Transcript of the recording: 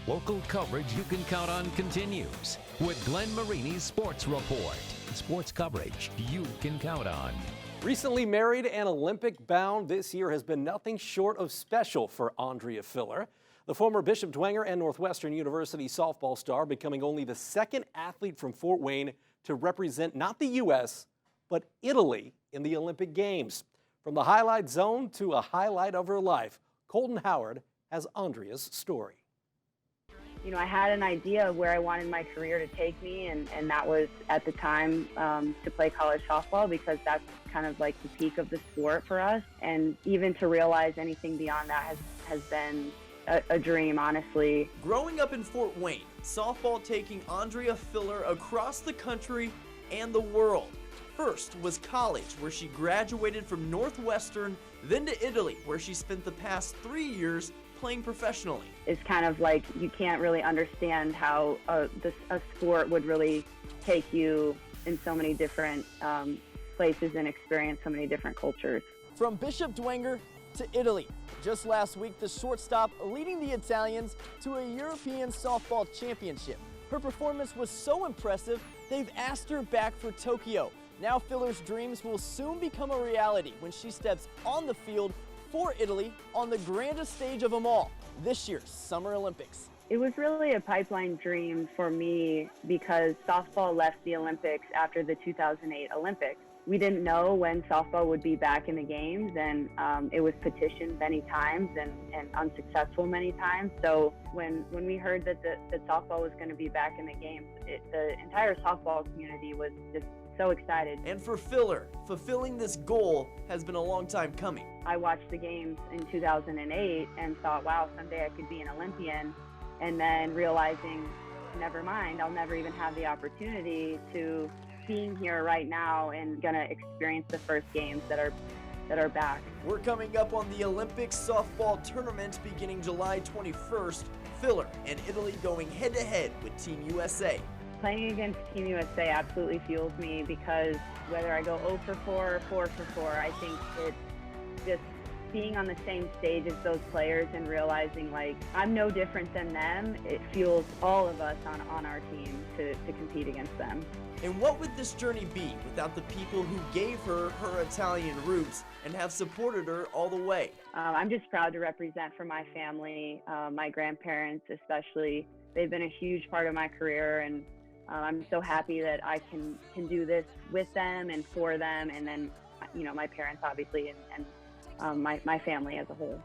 Local coverage you can count on continues with Glenn Marini's Sports Report. Sports coverage you can count on. Recently married and Olympic bound, this year has been nothing short of special for Andrea Filler. The former Bishop Dwenger and Northwestern University softball star becoming only the second athlete from Fort Wayne to represent not the U.S., but Italy in the Olympic Games. From the highlight zone to a highlight of her life, Colton Howard has Andrea's story. You know, I had an idea of where I wanted my career to take me, and that was at the time to play college softball, because that's kind of like the peak of the sport for us. And even to realize anything beyond that has been a dream, honestly. Growing up in Fort Wayne, softball taking Andrea Filler across the country and the world. First was college, where she graduated from Northwestern, then to Italy, where she spent the past 3 years playing professionally. It's kind of like you can't really understand how a sport would really take you in so many different places and experience so many different cultures. From Bishop Dwenger to Italy. Just last week, the shortstop leading the Italians to a European softball championship. Her performance was so impressive, they've asked her back for Tokyo. Now Filler's dreams will soon become a reality when she steps on the field for Italy on the grandest stage of them all, this year's Summer Olympics. It was really a pipeline dream for me because softball left the Olympics after the 2008 Olympics. We didn't know when softball would be back in the games, and it was petitioned many times and unsuccessful many times. So when we heard that softball was going to be back in the games, the entire softball community was just so excited. And for Filler, fulfilling this goal has been a long time coming. I watched the games in 2008 and thought, wow, someday I could be an Olympian. And then realizing, never mind, I'll never even have the opportunity to being here right now and gonna experience the first games that are back. We're coming up on the Olympic softball tournament beginning July 21st. Filler and Italy going head-to-head with Team USA. Playing against Team USA absolutely fuels me, because whether I go 0 for 4 or 4 for 4, I think it's just being on the same stage as those players and realizing, like, I'm no different than them. It fuels all of us on our team to compete against them. And what would this journey be without the people who gave her her Italian roots and have supported her all the way? I'm just proud to represent for my family, my grandparents especially. They've been a huge part of my career, and I'm so happy that I can do this with them and for them, and then, you know, my parents obviously, and my family as a whole.